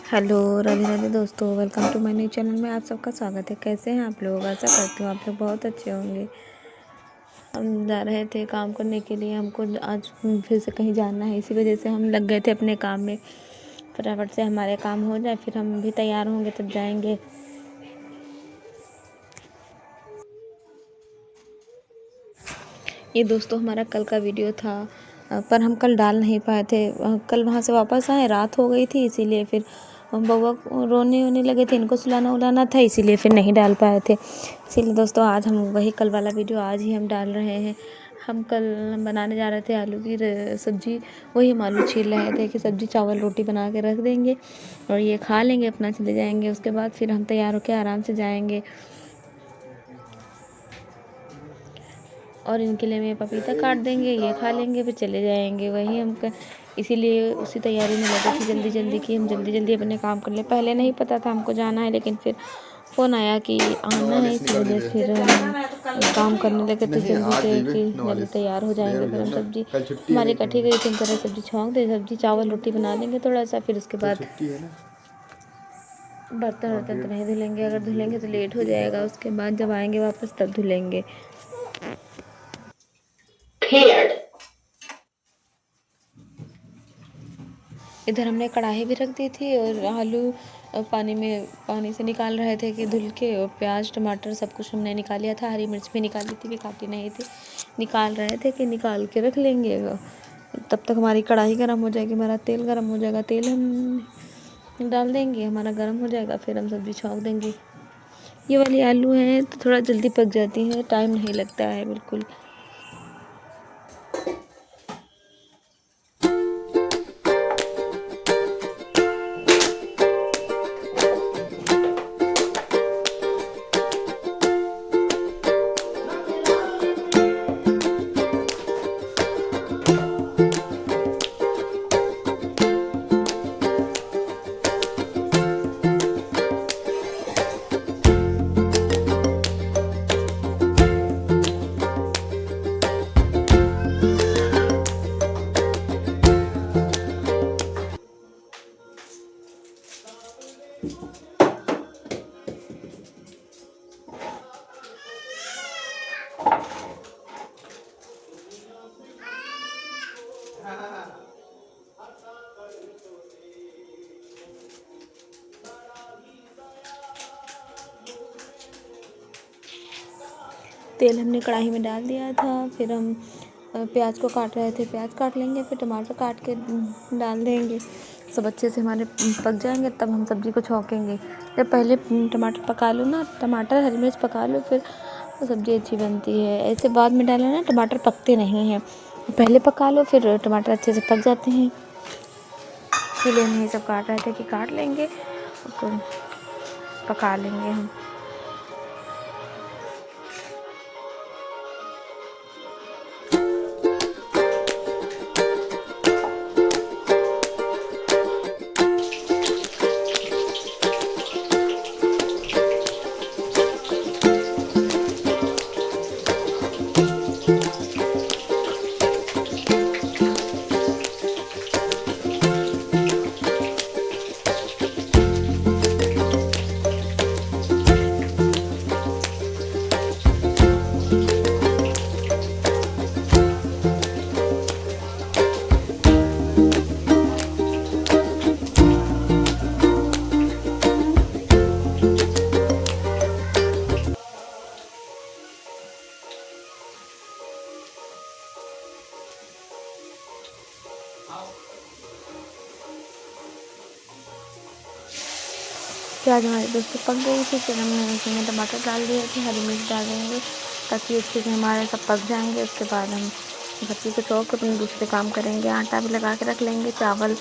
Hello, Radhe Radhe दोस्तों, welcome to my new channel में आप सबका स्वागत है। कैसे हैं आप लोग? आशा करती हूँ आप लोग बहुत अच्छे होंगे। हम जा रहे थे काम करने के लिए, हमको आज फिर से कहीं जाना है, इसी वजह से हम लग गए थे अपने काम में। फटाफट से हमारे काम हो जाए, फिर हम भी तैयार होंगे तब जाएंगे। ये दोस्तों हमारा कल का वीडियो था, पर हम कल डाल नहीं पाए थे। कल वहाँ से वापस आए, रात हो गई थी, इसीलिए फिर बउआ रोने वोने लगे थे, इनको सुलाना उलाना था, इसीलिए फिर नहीं डाल पाए थे। इसीलिए दोस्तों आज हम वही कल वाला वीडियो आज ही हम डाल रहे हैं। हम कल बनाने जा रहे थे आलू की सब्ज़ी, वही हम आलू छील रहे थे कि सब्ज़ी चावल रोटी बना के रख देंगे और ये खा लेंगे, अपना चले जाएंगे। उसके बाद फिर हम तैयार होकर आराम से जाएंगे। और इनके लिए मैं पपीता काट देंगे, ये खा लेंगे, फिर चले जाएंगे। वही हम इसीलिए उसी तैयारी में लगे थे जल्दी जल्दी कि हम जल्दी जल्दी अपने काम कर लें। पहले नहीं पता था हमको जाना है, लेकिन फिर फ़ोन आया कि आना है, इसी वजह से फिर हम काम करने लगे थे जल्दी से कि जल्दी तैयार हो जाएंगे। फिर हम सब्ज़ी हमारी इकट्ठी गई थी, हम तरह सब्ज़ी छौंक दे, सब्ज़ी चावल रोटी बना लेंगे थोड़ा सा। फिर उसके बाद बर्तन वर्तन तो नहीं धुलेंगे, अगर धुलेंगे तो लेट हो जाएगा। उसके बाद जब आएंगे वापस तब धुलेंगे। इधर हमने कढ़ाई भी रख दी थी और आलू पानी से निकाल रहे थे कि धुल के, और प्याज टमाटर सब कुछ हमने निकाल लिया था। हरी मिर्च भी निकाली थी, भी काटी नहीं थी, निकाल रहे थे कि निकाल के रख लेंगे। तब तक हमारी कढ़ाई गर्म हो जाएगी, हमारा तेल गर्म हो जाएगा, तेल हम डाल देंगे, हमारा गर्म हो जाएगा, फिर हम सब्ज़ी छौंक देंगे। ये वाली आलू हैं तो थोड़ा जल्दी पक जाती हैं, टाइम नहीं लगता है बिल्कुल। तेल हमने कढ़ाई में डाल दिया था, फिर हम प्याज को काट रहे थे, प्याज काट लेंगे, फिर टमाटर काट के डाल देंगे। सब अच्छे से हमारे पक जाएंगे, तब हम सब्ज़ी को छौंकेंगे। जब पहले टमाटर पका लो ना, टमाटर हरी मिर्च पका लो, फिर सब्ज़ी अच्छी बनती है। ऐसे बाद में डालना ना, टमाटर पकते नहीं हैं। पहले पका लो, फिर टमाटर अच्छे से पक जाते हैं। इसीलिए हम ये सब काट रहे थे कि काट लेंगे तो पका लेंगे हम। प्याज हमारे दोस्तों पक गई थी, फिर हमने उसमें टमाटर डाल दिए थे, हरी मिर्च डाल देंगे ताकि अच्छे से हमारे सब पक जाएंगे। उसके बाद हम सब्ज़ी को छौंक कर अपने दूसरे काम करेंगे। आटा भी लगा के रख लेंगे, चावल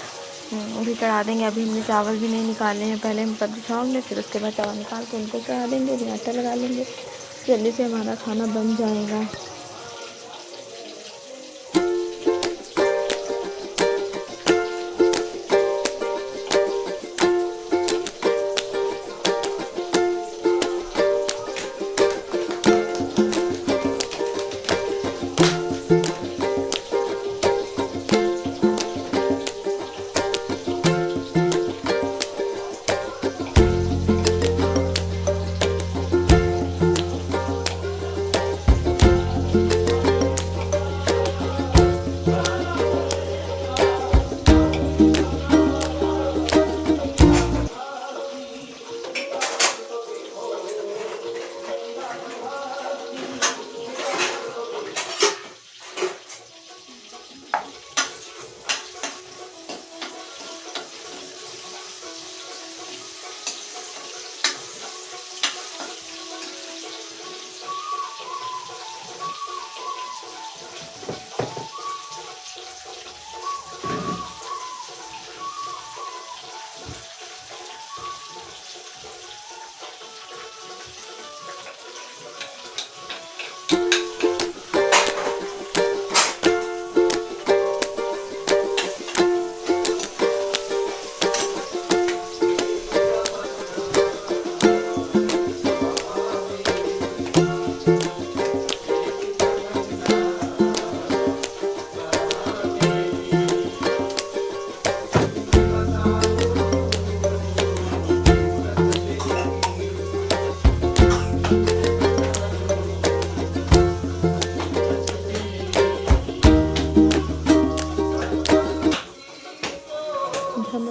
भी चढ़ा देंगे। अभी हमने चावल भी नहीं निकाले हैं, पहले हम सब्ज़ी छौंक लें, फिर उसके बाद चावल निकाल के उनको चढ़ा देंगे, फिर आटा लगा लेंगे, जल्दी से हमारा खाना बन जाएगा।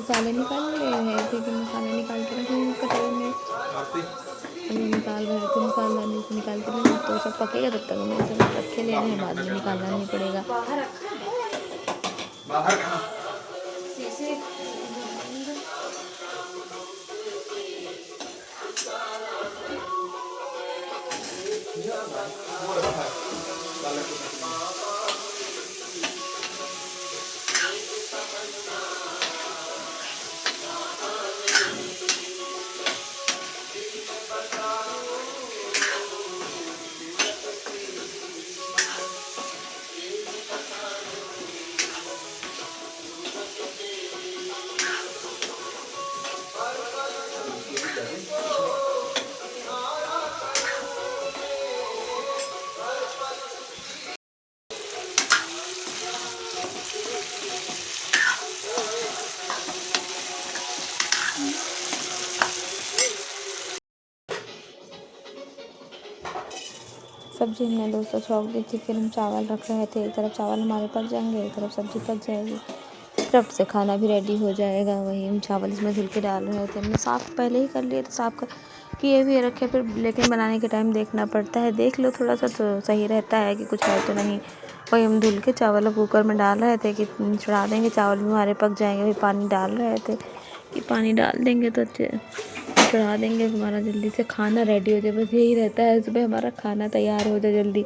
मसाले निकाल रहे थे कि मसाले निकाल के रखेंगे कटोरे में। अभी निकाल रहे थे मसालदानी से निकाल के रखेंगे तो सब पकेगा, तब तक हमें सब रखे लेने हैं, बाद में निकालना नहीं पड़ेगा। सब्जी हमने दोस्तों छौंक दी थी, फिर हम चावल रख रहे थे। एक तरफ चावल हमारे पक जाएंगे, एक तरफ सब्जी पक जाएगी, एक तरफ से खाना भी रेडी हो जाएगा। वही हम चावल इसमें धुल के डाल रहे थे। हमने साफ़ पहले ही कर लिए थे, साफ़ कर किए भी रखे, फिर लेकिन बनाने के टाइम देखना पड़ता है। देख लो थोड़ा सा तो सही रहता है कि कुछ है तो नहीं। वही हम धुल के चावल कुकर में डाल रहे थे कि चढ़ा देंगे, चावल भी हमारे पक जाएंगे। वही पानी डाल रहे थे कि पानी डाल देंगे तो चढ़ा देंगे, हमारा जल्दी से खाना रेडी हो जाए। बस यही रहता है, सुबह हमारा खाना तैयार हो जाए जल्दी।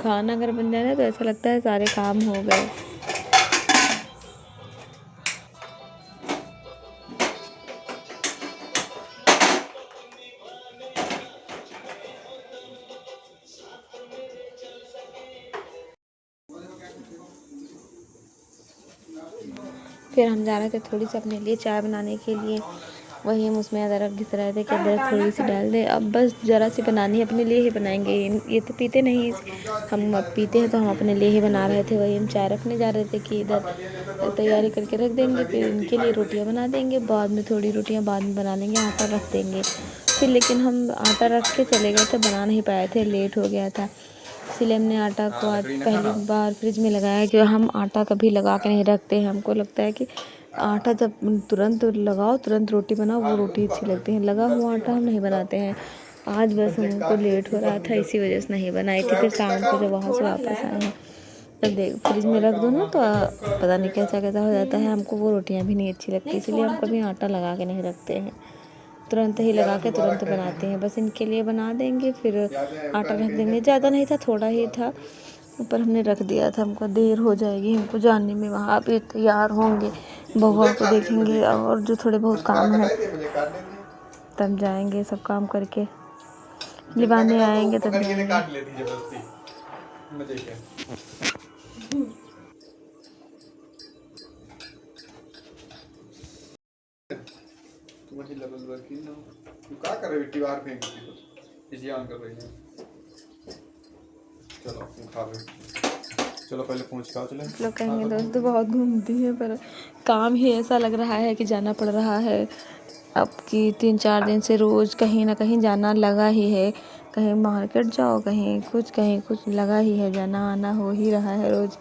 खाना अगर बन जाए ना तो ऐसा लगता है सारे काम हो गए। फिर हम जा रहे थे थोड़ी सी अपने लिए चाय बनाने के लिए। वही हम उसमें अदरक घिस रहे थे कि अदरक थोड़ी सी डाल दें। अब बस ज़रा सी बनानी है, अपने लिए ही बनाएंगे। ये तो पीते नहीं, हम अब पीते हैं तो हम अपने लिए ही बना रहे थे। वही हम चाय रखने जा रहे थे कि इधर तैयारी करके रख देंगे, फिर इनके लिए रोटियां बना देंगे। बाद में थोड़ी रोटियां बाद में बना लेंगे, आटा रख देंगे फिर। लेकिन हम आटा रख के चले गए थे, बना नहीं पाए थे, लेट हो गया था। इसलिए हमने आटा को आज पहली बार फ्रिज में लगाया कि हम आटा कभी लगा के नहीं रखते हैं। हमको लगता है कि आटा जब तुरंत लगाओ, तुरंत रोटी बनाओ, वो रोटी अच्छी लगती है। लगा हुआ आटा हम नहीं बनाते हैं। आज बस हमको लेट हो रहा था, इसी वजह से नहीं बनाई थी। फिर शाम को जब वहाँ से वापस आए हैं तब देख फ्रिज में रख दो ना तो पता नहीं कैसा कैसा हो जाता है। हमको वो रोटियाँ भी नहीं अच्छी लगती, इसलिए हम कभी आटा लगा के नहीं रखते हैं। तुरंत ही लगा के तुरंत बनाते हैं। बस इनके लिए बना देंगे, फिर आटा रख देंगे। ज़्यादा नहीं था, थोड़ा ही था, ऊपर हमने रख दिया था। हमको देर हो जाएगी हमको जाने में, वहाँ पे तैयार होंगे, बउआ को देखेंगे और जो थोड़े बहुत काम है तब जाएंगे। सब काम करके लिबाने आएंगे तब जाएंगे। तू क्या कर रही बेटी, बाहर फेंक दी तो इसी ऑन कर रही है। चलो खा लो, चलो पहले पहुंच खाओ। चलो लोग कहेंगे दोस्त तो बहुत घूमती है, पर काम ही ऐसा लग रहा है कि जाना पड़ रहा है। अब कि 3-4 दिन से रोज़ कहीं ना कहीं जाना लगा ही है। कहीं मार्केट जाओ, कहीं कुछ लगा ही है, जाना आना हो ही रहा है रोज़।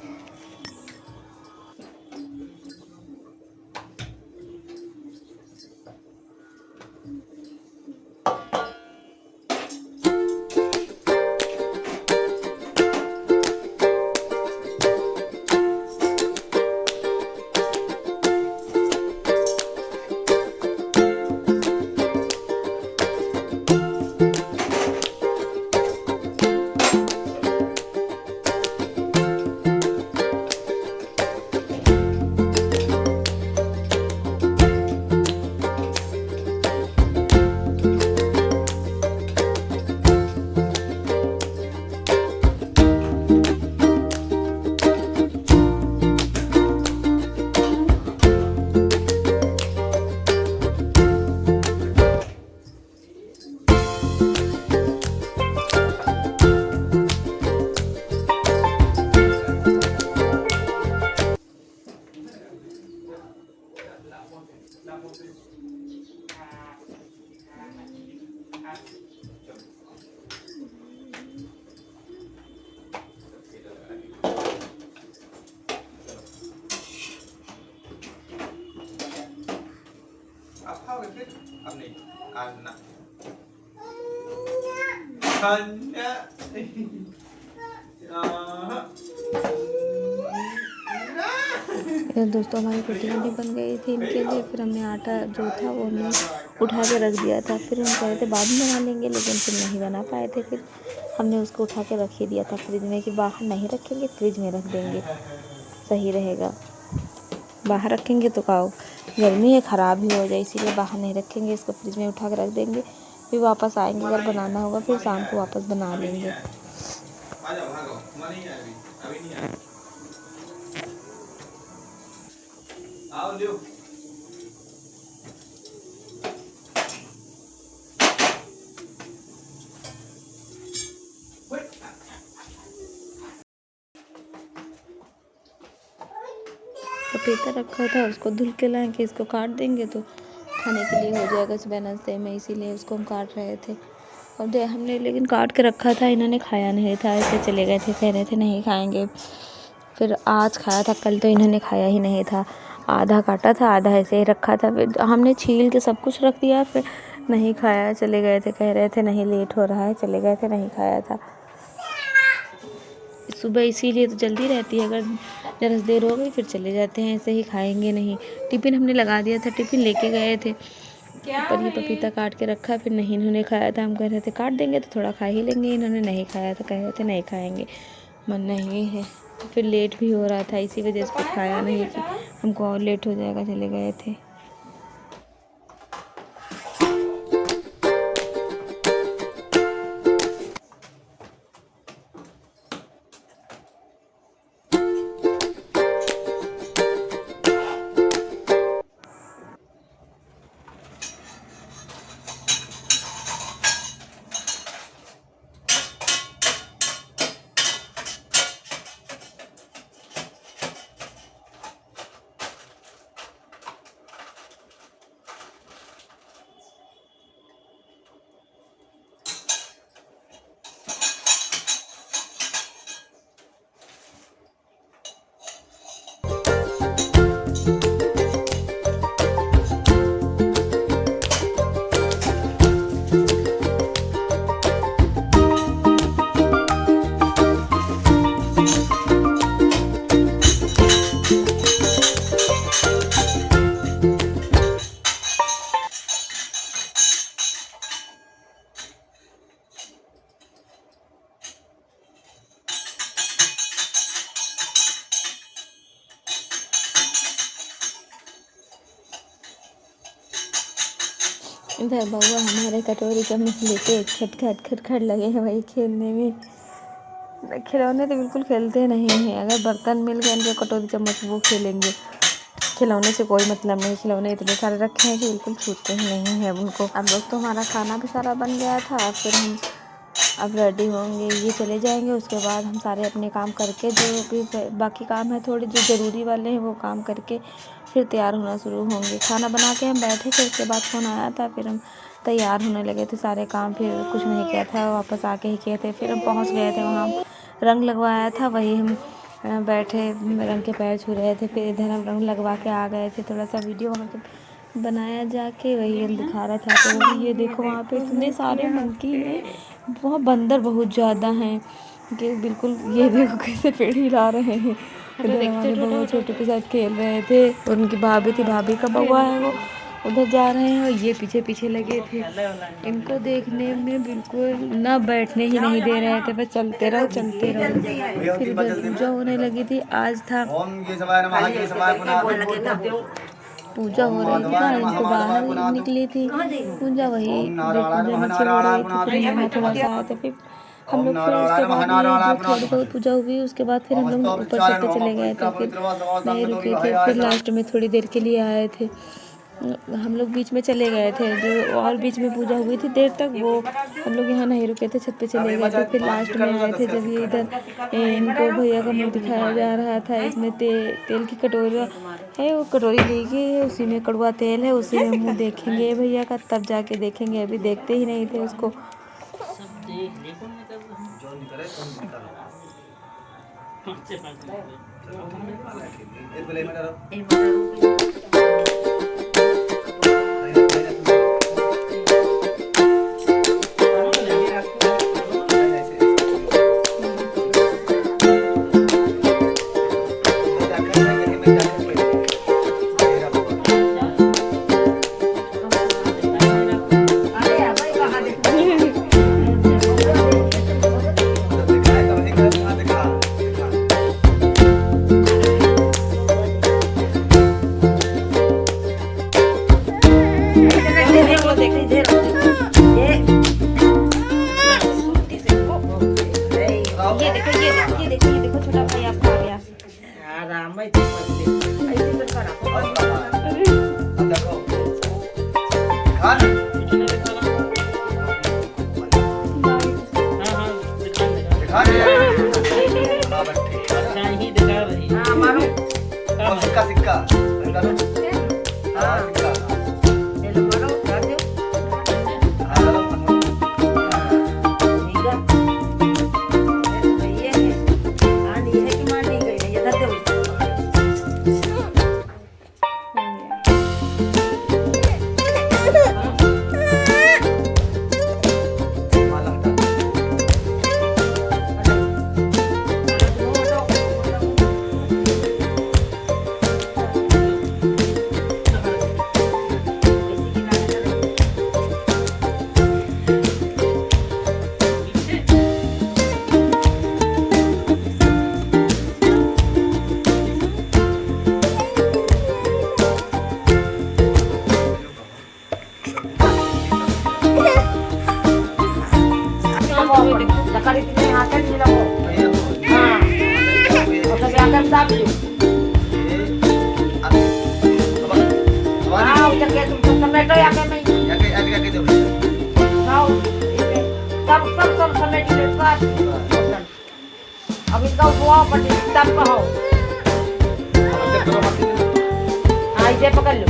अब नहीं खाना खाना दोस्तों हमारी रोटी नहीं बन गई थी इनके लिए। फिर हमने आटा जो था वो हमने उठा के रख दिया था। फिर हम कह रहे थे बाद में बना लेंगे, लेकिन फिर नहीं बना पाए थे। फिर हमने उसको उठा के रख ही दिया था फ्रिज में कि बाहर नहीं रखेंगे, फ्रिज में रख देंगे, सही रहेगा। बाहर रखेंगे तो का गर्मी है, ख़राब ही हो जाए, इसीलिए बाहर नहीं रखेंगे, इसको फ्रिज में उठा के रख देंगे। फिर वापस आएंगे, अगर बनाना होगा फिर शाम को वापस बना लेंगे। पपीता रखा था, उसको धुल के लाएँ कि इसको काट देंगे तो खाने के लिए हो जाएगा सुबह नाश्ते में, इसीलिए उसको हम काट रहे थे। और हमने लेकिन काट के रखा था, इन्होंने खाया नहीं था, ऐसे चले गए थे, कह रहे थे नहीं खाएंगे। फिर आज खाया था, कल तो इन्होंने खाया ही नहीं था। आधा काटा था, आधा ऐसे ही रखा था। फिर हमने छील के सब कुछ रख दिया, फिर नहीं खाया, चले गए थे, कह रहे थे नहीं लेट हो रहा है, चले गए थे, नहीं खाया था। सुबह इसीलिए तो जल्दी रहती है, अगर जरा देर हो गई फिर चले जाते हैं, ऐसे ही खाएंगे नहीं। टिफ़िन हमने लगा दिया था, टिफ़िन लेके गए थे, पर ये पपीता काट के रखा, फिर नहीं इन्होंने खाया था। हम कह रहे थे काट देंगे तो थोड़ा खा ही लेंगे, इन्होंने नहीं खाया था, कह रहे थे नहीं खाएंगे, मन नहीं है। फिर लेट भी हो रहा था, इसी वजह से खाया नहीं कि हमको और लेट हो जाएगा, चले गए थे। इधर बउआ हमारे कटोरी चम्मच लेके खटखट लगे हैं वही खेलने में। खिलौने तो बिल्कुल खेलते नहीं हैं, अगर बर्तन मिल गए इनके कटोरी चम्मच वो खेलेंगे। खिलौने से कोई मतलब नहीं, खिलौने इतने सारे रखे हैं कि बिल्कुल छूटते ही नहीं है उनको। अब लोग तो हमारा खाना भी सारा बन गया था, फिर हम अब रेडी होंगे, ये चले जाएंगे, उसके बाद हम सारे अपने काम करके, जो भी बाकी काम है थोड़े जो ज़रूरी वाले हैं वो काम करके फिर तैयार होना शुरू होंगे। खाना बना के हम बैठे थे, उसके बाद फ़ोन आया था, फिर हम तैयार होने लगे थे। सारे काम फिर कुछ नहीं किया था, वापस आके ही किए थे। फिर हम पहुंच गए थे वहाँ, रंग लगवाया था, वही हम बैठे रंग के पैर छू रहे थे। फिर इधर हम रंग लगवा के आ गए थे, थोड़ा सा वीडियो वहाँ पे बनाया जाके, वही हम दिखा रहा था। तो ये देखो वहाँ पे इतने सारे मंकी हैं, वहाँ बंदर बहुत ज़्यादा हैं कि बिल्कुल ये देखो कैसे पेड़ हिला रहे हैं। इधर हमारे बउआ छोटे के साथ खेल रहे थे, उनकी भाभी थी, भाभी का बउआ है वो, उधर जा रहे हैं और ये पीछे पीछे लगे थे। इनको देखने में बिल्कुल ना बैठने ही नहीं दे रहे थे, बस चलते रहो चलते रहो। फिर इधर पूजा होने लगी थी, आज था पूजा हो रही थी ना, इनको बाहर निकली थी पूजा, वही पूजा नीचे हो रही थी। फिर यहाँ थोड़ा सा आए थे, फिर हम लोग फिर उसके बाद ये जो थोड़ी बहुत पूजा हुई उसके बाद फिर हम लोग ऊपर छत पे चले गए थे, फिर नहीं रुके थे। फिर लास्ट में थोड़ी देर के लिए आए थे, हम लोग बीच में चले गए थे, जो और बीच में पूजा हुई थी देर तक, वो हम लोग यहाँ नहीं रुके थे, छत पे चले गए थे। फिर लास्ट में आए थे जब ये इधर इनको भैया का मुँह दिखाया जा रहा था। इसमें तेल की कटोरी है, वो कटोरी ली गई है, उसी में कड़वा तेल है, उसी में मुँह देखेंगे भैया का, तब जाके देखेंगे, अभी देखते ही नहीं थे उसको। मैं तो ऐसे तो करा अब देखो खान दिखा रही है हाँ बस ठीक है हां मारो और सिक्का सिक्का डालो हाँ सिक्का ये लो मारो कर दो हाँ डालो ठीक है ये है हां ये है कि मार नहीं गई है ये धर दे माला हटा लकड़ी के हाथ में लगाओ हां और सब आकर दाब दो हां उधर के तुम टमाटो या के मैं आगे दो खाओ सब समेट ले साथ अब इनका हुआ पटी तब कहो हां इसे पकड़ लो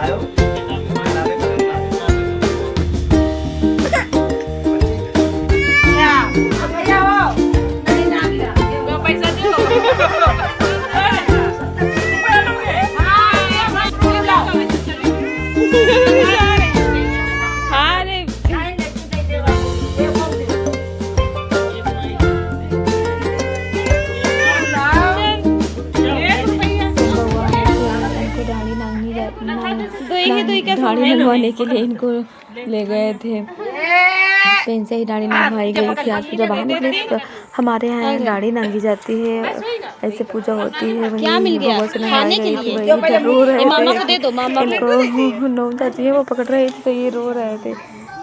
आयो दाढ़ी लगवाने के लिए इनको ले गए थे। पेन से ही दाढ़ी लगवाई गई थी। आज पूजा बाहर निकली तो हमारे यहाँ दाढ़ी नंगी जाती है, ऐसे पूजा होती है। क्या मिल गया खाने के लिए? वही रो रहे थे, मामा को दे दो, मामा इनको नौ जाती है वो पकड़ रही थी तो ये रो रहे थे।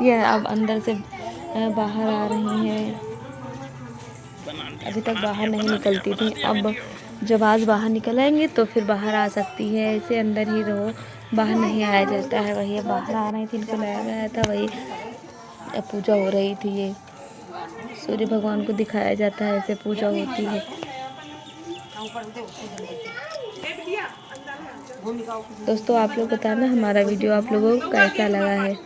ये अब अंदर से बाहर आ रही हैं, अभी तक बाहर नहीं निकलती थी। अब जब आज बाहर निकल आएंगे तो फिर बाहर आ सकती है, ऐसे अंदर ही रहो, बाहर नहीं आया जाता है। वही बाहर आ रही थी, इनको लाया गया था, वही पूजा हो रही थी। ये सूर्य भगवान को दिखाया जाता है, ऐसे पूजा होती है। दोस्तों आप लोग बताना हमारा वीडियो आप लोगों को कैसा लगा है।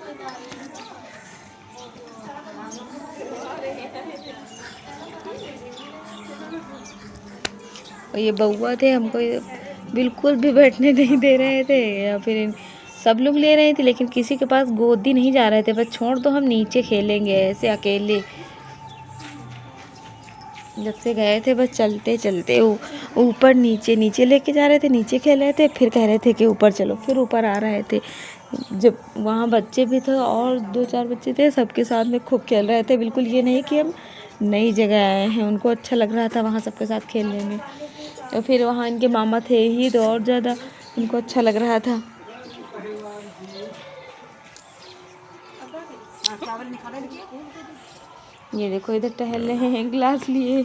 ये बउआ थे, हमको बिल्कुल भी बैठने नहीं दे रहे थे, या फिर सब लोग ले रहे थे लेकिन किसी के पास गोदी नहीं जा रहे थे। बस छोड़ दो, हम नीचे खेलेंगे ऐसे अकेले। जब से गए थे बस चलते चलते ऊपर नीचे नीचे लेके जा रहे थे, नीचे खेल रहे थे, फिर कह रहे थे कि ऊपर चलो, फिर ऊपर आ रहे थे। जब वहाँ बच्चे भी थे और 2-4 बच्चे थे, सबके साथ में खूब खेल रहे थे। बिल्कुल ये नहीं कि हम नई जगह आए हैं, उनको अच्छा लग रहा था वहाँ सबके साथ खेलने में। तो फिर वहाँ इनके मामा थे ही तो और ज़्यादा उनको अच्छा लग रहा था। ये देखो इधर टहल रहे हैं गिलास लिए।